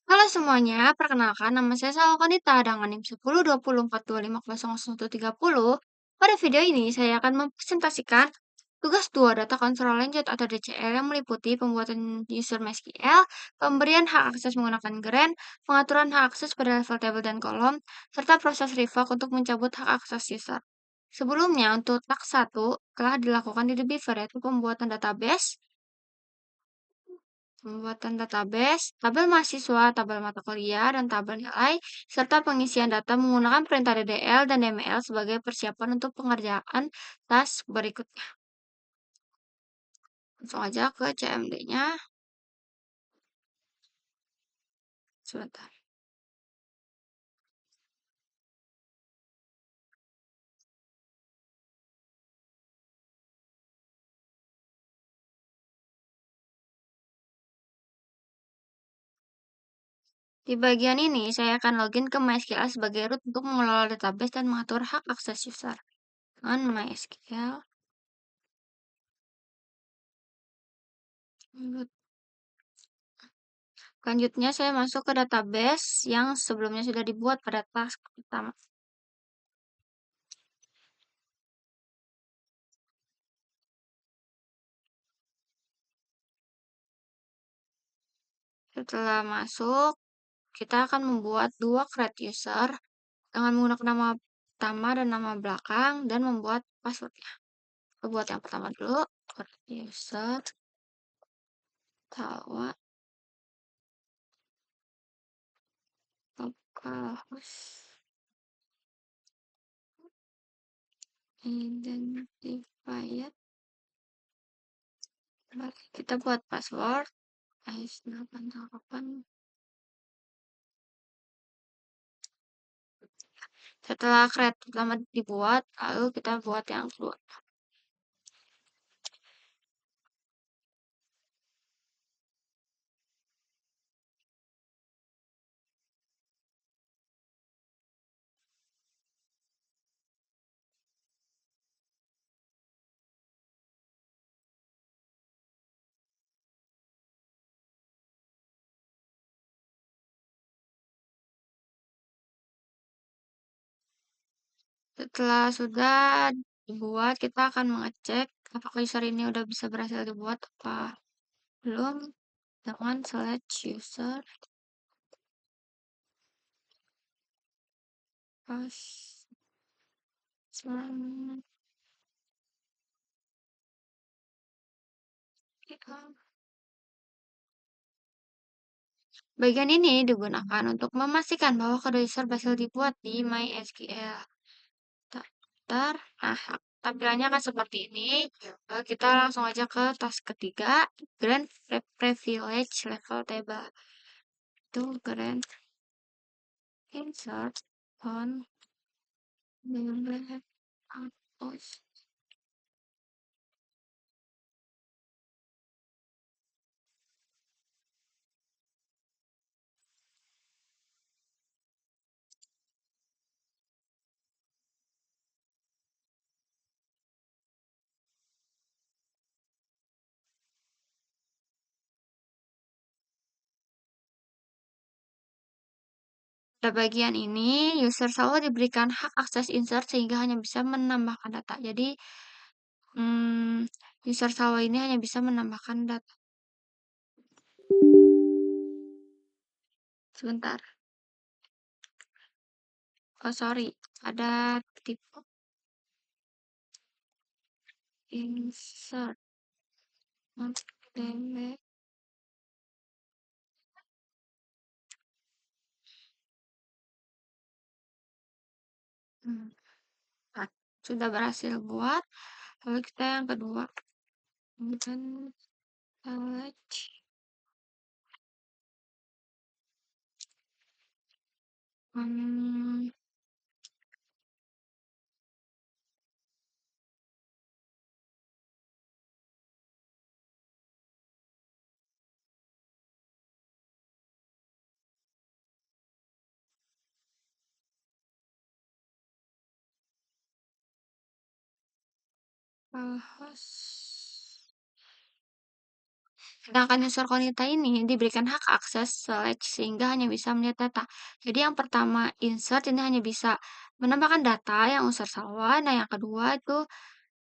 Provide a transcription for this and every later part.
Halo semuanya, perkenalkan nama saya Salwa dengan NIM 102042500130. Pada video ini saya akan mempresentasikan tugas 2 data kontrol lanjut atau DCL yang meliputi pembuatan user MySQL, pemberian hak akses menggunakan grant, pengaturan hak akses pada level table dan kolom, serta proses revoke untuk mencabut hak akses user. Sebelumnya, untuk task 1 telah dilakukan di The Beaver, yaitu pembuatan database, tabel mahasiswa, tabel mata kuliah, dan tabel nilai, serta pengisian data menggunakan perintah DDL dan DML sebagai persiapan untuk pengerjaan task berikutnya. Langsung aja ke CMD-nya. Sebentar. Di bagian ini, saya akan login ke MySQL sebagai root untuk mengelola database dan mengatur hak akses user. Dengan MySQL root. Selanjutnya, saya masuk ke database yang sebelumnya sudah dibuat pada task pertama. Setelah masuk, kita akan membuat dua create user dengan menggunakan nama pertama dan nama belakang dan membuat passwordnya. Kita buat yang pertama dulu, create user, tawa, localhost, identified. Kita buat password, S88. Setelah create pertama dibuat, lalu kita buat yang kedua. Setelah sudah dibuat, kita akan mengecek apakah user ini udah bisa berhasil dibuat apa belum dengan select user pas. Bagian ini digunakan untuk memastikan bahwa kode user berhasil dibuat di MySQL. Bentar. Nah, tampilannya akan seperti ini. Kita langsung aja ke task ketiga, grant privilege level table. Itu grant insert on the outpost. Pada bagian ini, user selalu diberikan hak akses insert sehingga hanya bisa menambahkan data. Jadi, user selalu ini hanya bisa menambahkan data. Sebentar. Oh, sorry. Ada tipe insert. DB. Nah, sudah berhasil buat. Lalu kita yang kedua. Kemudian select. Host. Sedangkan user Konita ini diberikan hak akses select sehingga hanya bisa melihat data. Jadi yang pertama insert ini hanya bisa menambahkan data yang user salwa. Nah yang kedua itu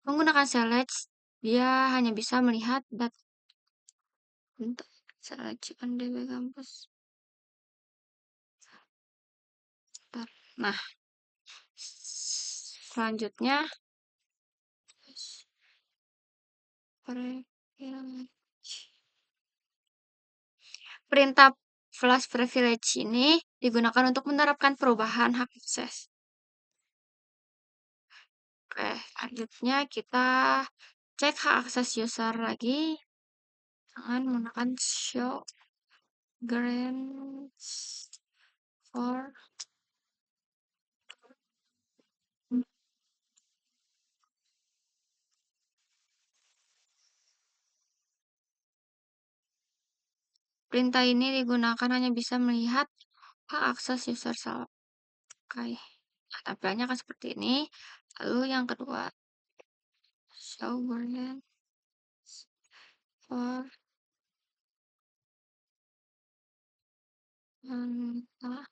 menggunakan select dia hanya bisa melihat data. Bentar, select on DB kampus. Bentar. Nah selanjutnya perintah flash privilege ini digunakan untuk menerapkan perubahan hak akses. Oke, selanjutnya kita cek hak akses user lagi dengan menggunakan show grants for perintah ini digunakan hanya bisa melihat hak akses user salah. Oke, nah, tampilannya akan seperti ini. Lalu yang kedua, show grants for perintah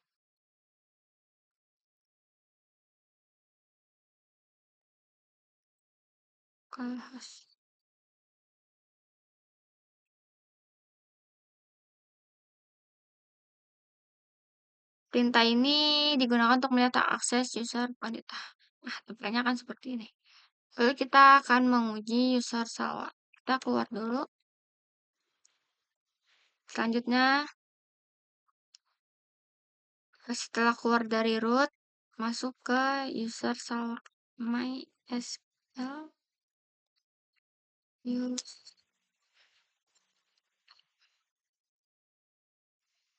kelas. Perintah ini digunakan untuk melihat hak akses user wanita. Nah, tampilannya akan seperti ini. Lalu kita akan menguji user salwa. Kita keluar dulu. Selanjutnya, setelah keluar dari root, masuk ke user salwa. MySQL use.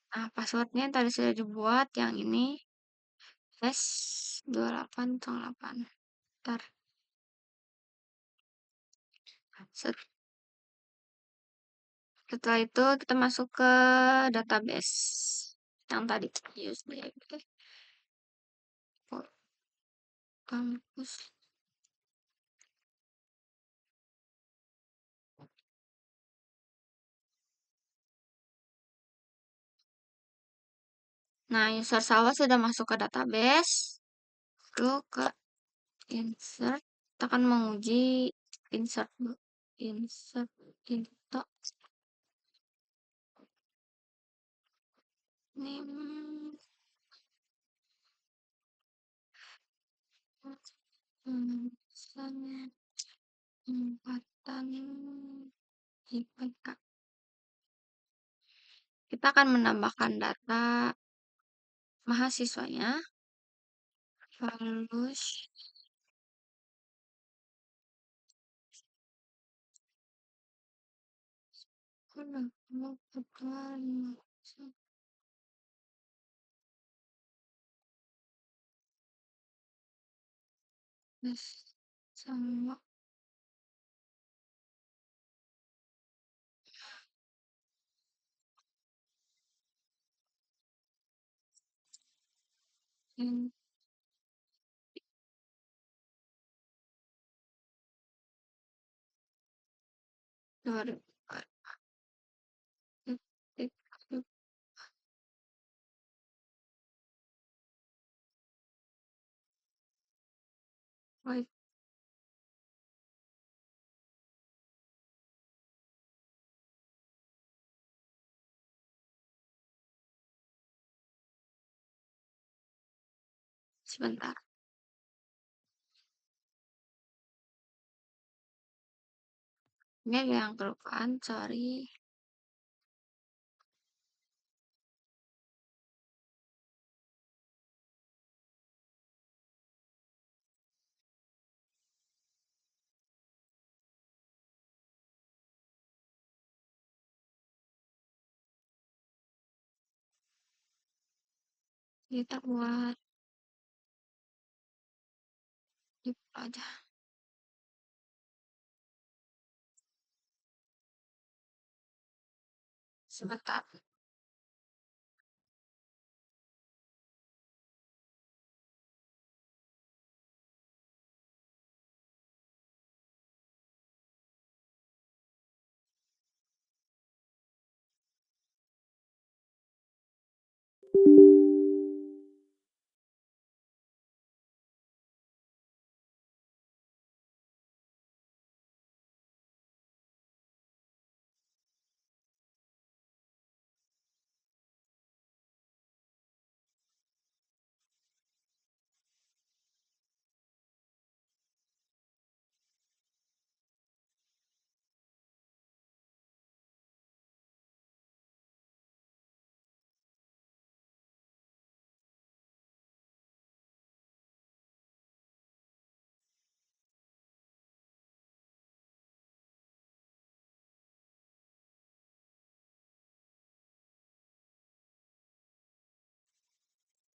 Nah, passwordnya yang tadi sudah dibuat, yang ini S2808. Ntar. Setelah itu kita masuk ke database yang tadi use kampus. Nah, user salwa sudah masuk ke database. Lalu ke insert. Kita akan menguji insert dulu. Insert into name. Misalnya tempatan IPK. Kita akan menambahkan data mahasiswanya. Lalu sama yang Wait, sebentar. Ini ada yang kelupaan, sorry. Kita buat di aja. Sebentar.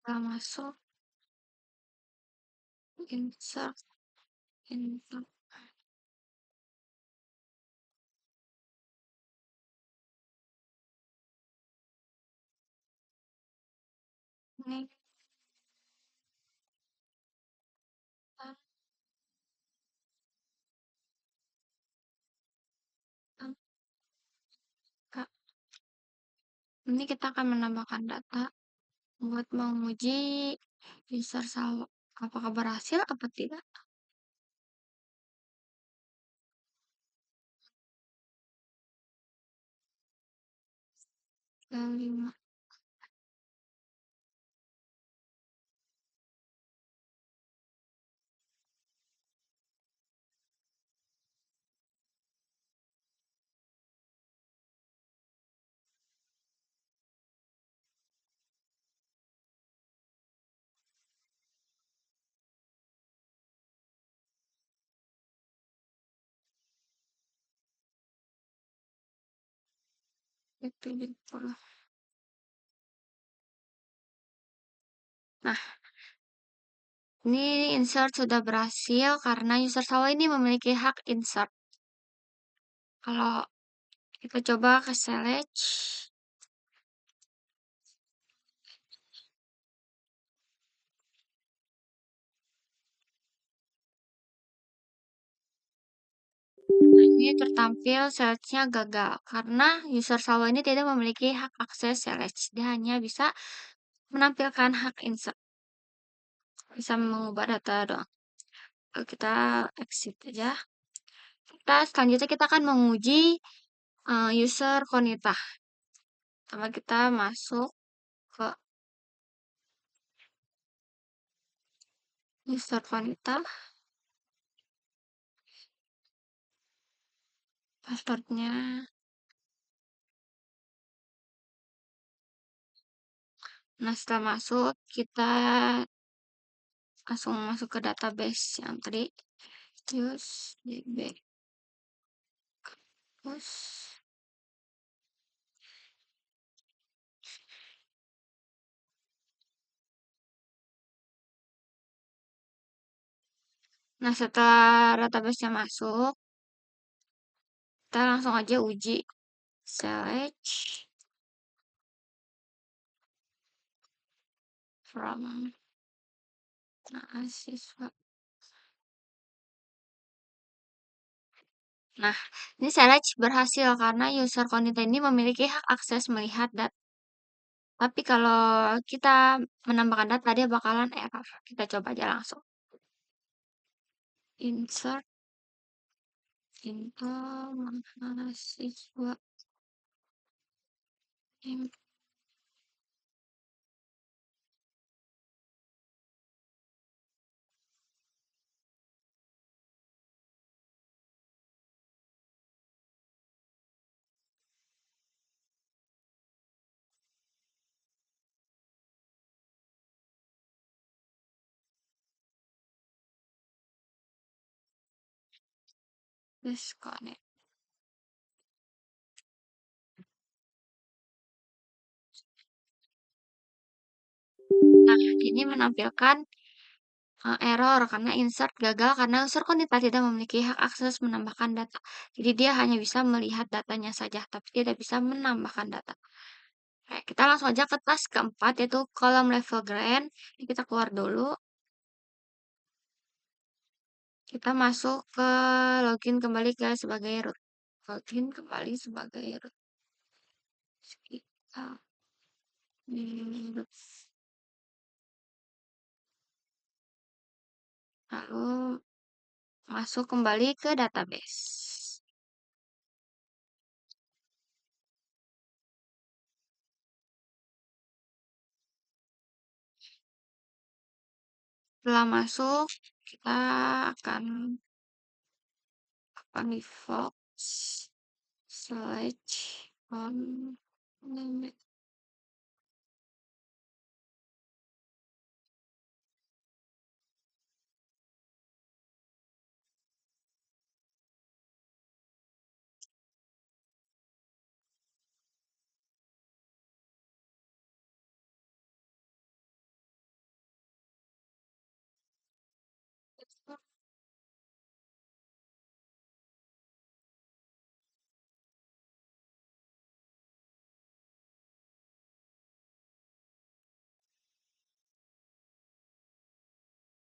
Setelah masuk, insert, insert, ini kita buka. Ini kita akan menambahkan data buat menguji user salvo. Apakah berhasil apa tidak? Kelima. Itu gitu. Nah, ini insert sudah berhasil karena user salvo ini memiliki hak insert. Kalau kita coba ke select, ini tertampil search-nya gagal karena user salvo ini tidak memiliki hak akses search. Dia hanya bisa menampilkan hak insert, bisa mengubah data doang. Kalau kita exit aja. Selanjutnya kita akan menguji user Konita. Pertama kita masuk ke user Konita, passwordnya. Nah, setelah masuk, kita langsung masuk ke database yang tadi. Use db. Terus, nah setelah database-nya masuk, kita langsung aja uji. Select from mahasiswa. Nah, ini select berhasil karena user konten ini memiliki hak akses melihat data. Tapi kalau kita menambahkan data, dia bakalan error. Kita coba aja langsung. Insert info mahasiswa. Disconnect. Nah, ini menampilkan error karena insert gagal karena user konten tidak memiliki hak akses menambahkan data. Jadi dia hanya bisa melihat datanya saja, tapi tidak bisa menambahkan data. Oke, kita langsung aja ke task keempat, yaitu kolom level grant. Ini kita keluar dulu. Kita masuk ke login kembali ke sebagai root. Login kembali sebagai root. Kita root. Lalu masuk kembali ke database. Setelah masuk, kita akan di Fox select on limit.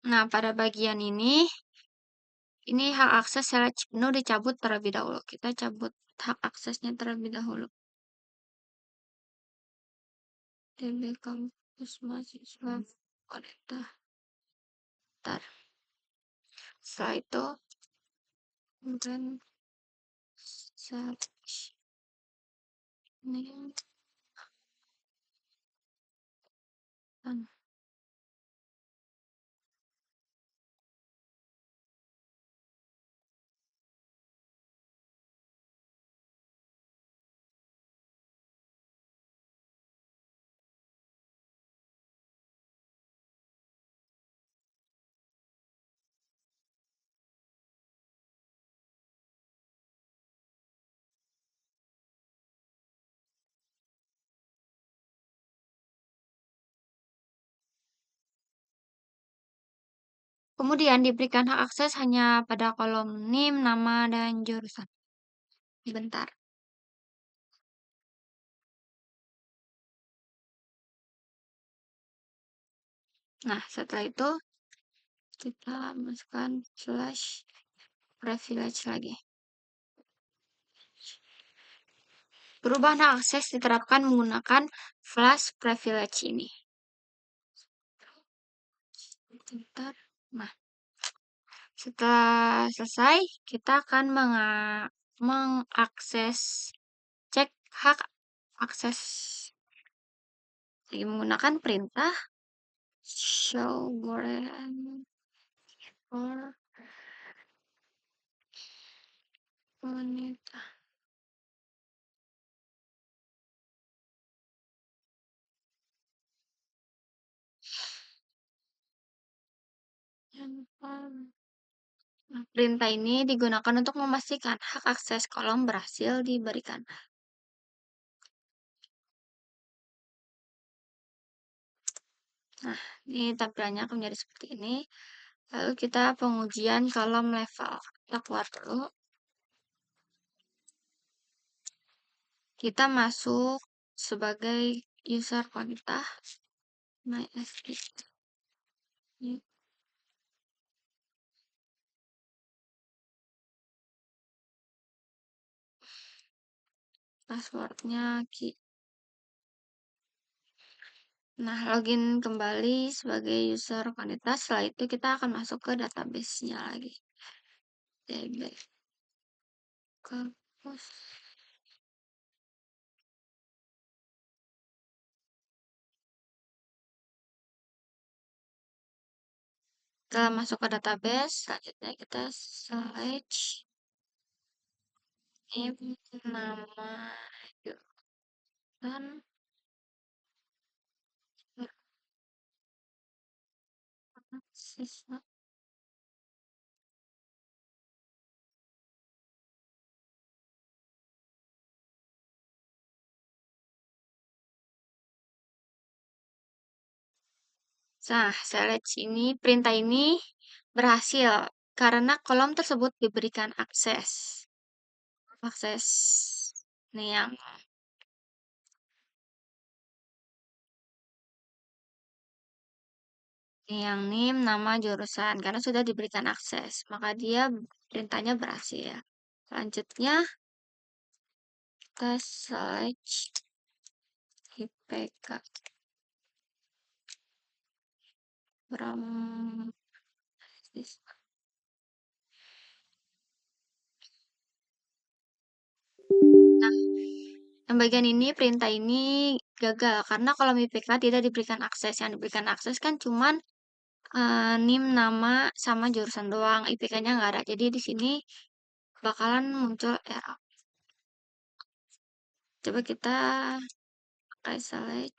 Nah, pada bagian ini hak akses select penuh dicabut terlebih dahulu. Kita cabut hak aksesnya terlebih dahulu. DB kampus mahasiswa Konekta. Ntar. Setelah itu, kemudian search name. Kemudian diberikan hak akses hanya pada kolom NIM, nama, dan jurusan. Bentar. Nah, setelah itu kita masukkan slash privilege lagi. Perubahan hak akses diterapkan menggunakan flash privilege ini. Bentar. Nah, setelah selesai, kita akan mengakses cek hak akses menggunakan perintah show goren or wanita. Nah, perintah ini digunakan untuk memastikan hak akses kolom berhasil diberikan. Nah, ini tampilannya akan menjadi seperti ini. Lalu kita pengujian kolom level. Kita keluar dulu. Kita masuk sebagai user kontak. MySQL. Passwordnya Ki. Nah, login kembali sebagai user Konita. Setelah itu kita akan masuk ke database-nya lagi. DB kampus. Setelah masuk ke database, selanjutnya kita search nama jurusan siswa. Nah, select ini, perintah ini berhasil karena kolom tersebut diberikan akses. Akses nih yang NIM, nama jurusan karena sudah diberikan akses, maka dia perintahnya berhasil. Selanjutnya kita search IPK from this. Nah, yang bagian ini perintah ini gagal karena kolom IPK tidak diberikan akses. Yang diberikan akses kan cuman NIM, nama, sama jurusan doang. IPK-nya nggak ada. Jadi di sini bakalan muncul error. Coba kita pakai select.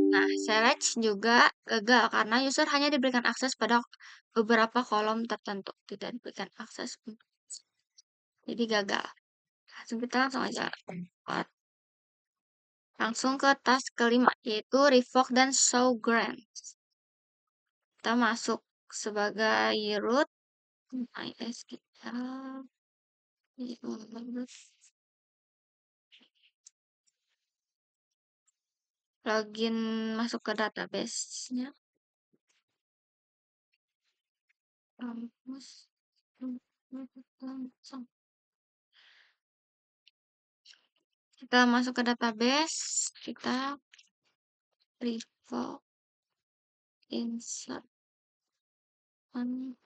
Nah, select juga gagal karena user hanya diberikan akses pada beberapa kolom tertentu. Tidak diberikan akses. Jadi gagal. Kita langsung aja langsung ke task kelima, yaitu revoke dan show grant. Kita masuk sebagai root, MySQL. Login masuk ke database-nya. Kampus. Langsung. Kita masuk ke database, kita revoke insert on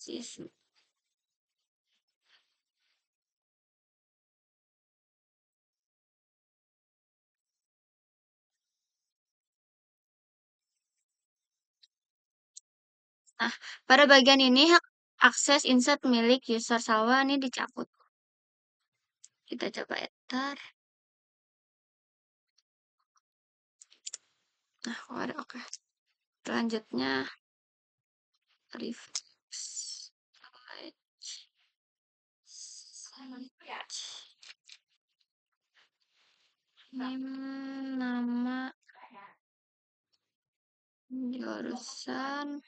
this. Nah, pada bagian ini hak akses insert milik user Salwa ini dicabut. Kita coba enter. Nah, ada oke. Selanjutnya refresh. Nama jurusan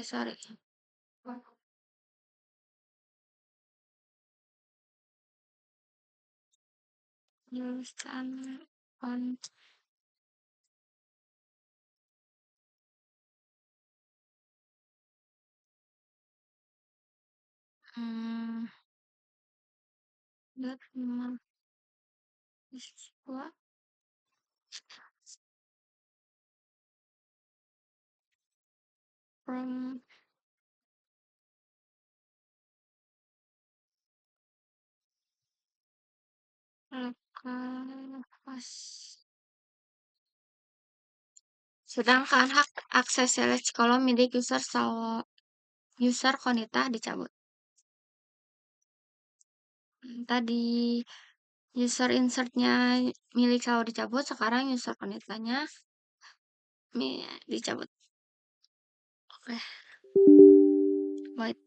sorry, jurusan on hmm, that mahasiswa from lokal. Sedangkan hak akses select kolom milik user Konita dicabut. Tadi user insertnya milik Sawo dicabut, sekarang user Konitanya dicabut. Oke. Baik.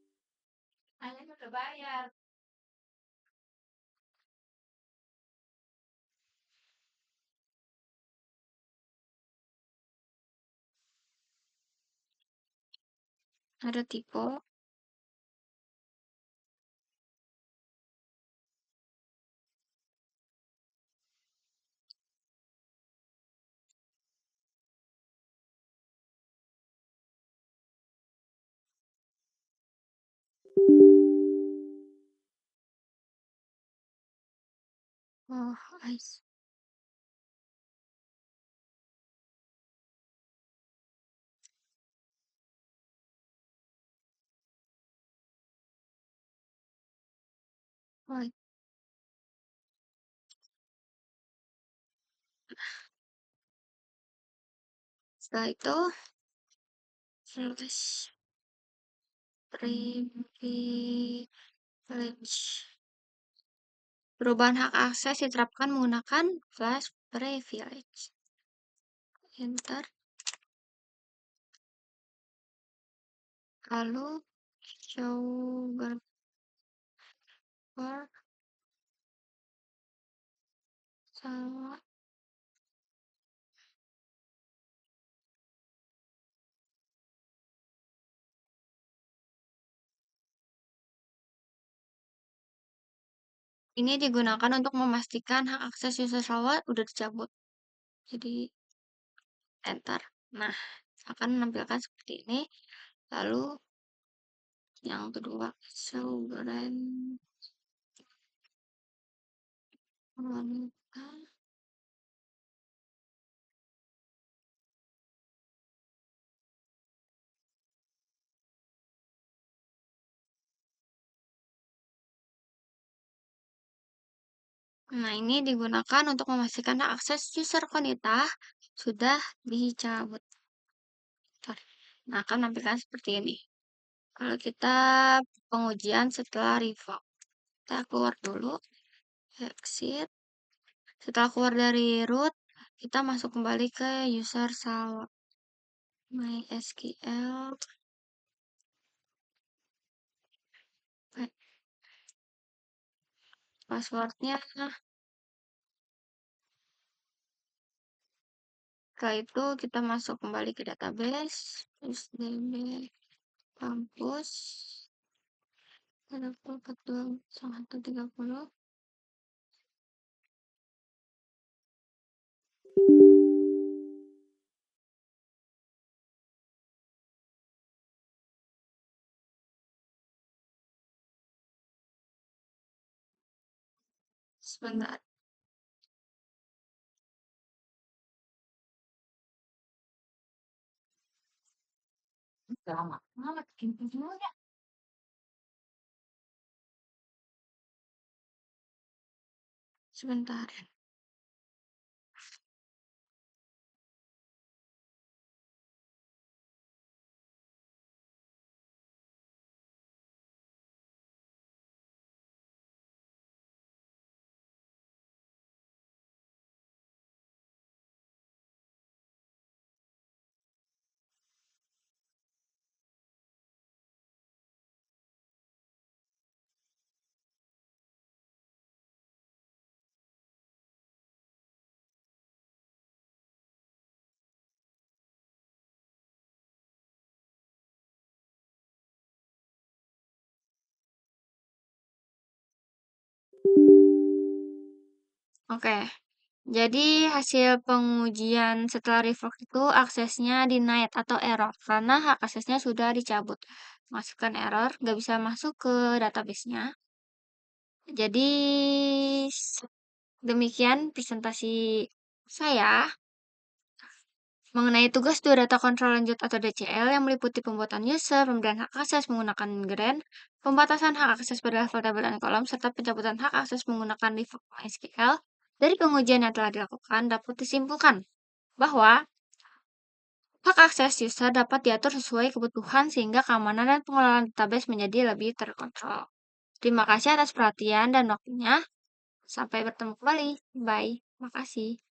Ada tipe. Oh, ice. Baik. Setelah itu slash privilege. Perubahan hak akses diterapkan menggunakan flash privilege. Enter. Lalu show berbar sama ini digunakan untuk memastikan hak akses user Salwa udah dicabut. Jadi enter. Nah, akan menampilkan seperti ini. Lalu yang kedua, sovereign wanita. Nah, ini digunakan untuk memastikan hak akses user Konita sudah dicabut. Sorry. Nah, akan menampilkan seperti ini. Kalau kita pengujian setelah revoke, kita keluar dulu, exit. Setelah keluar dari root, kita masuk kembali ke user Salwa. MySQL, passwordnya. Setelah itu kita masuk kembali ke database, terus db kampus 142.130. Sebentar. Lama banget gitu juga. Sebentar. Oke. Jadi hasil pengujian setelah revoke itu aksesnya denied atau error karena hak aksesnya sudah dicabut. Masukkan error, nggak bisa masuk ke database-nya. Jadi demikian presentasi saya mengenai tugas dua data kontrol lanjut atau DCL yang meliputi pembuatan user, pemberian hak akses menggunakan grant, pembatasan hak akses pada level tabel dan kolom, serta pencabutan hak akses menggunakan revoke MySQL. Dari pengujian yang telah dilakukan, dapat disimpulkan bahwa hak akses user dapat diatur sesuai kebutuhan sehingga keamanan dan pengelolaan database menjadi lebih terkontrol. Terima kasih atas perhatian dan waktunya. Sampai bertemu kembali. Bye. Makasih.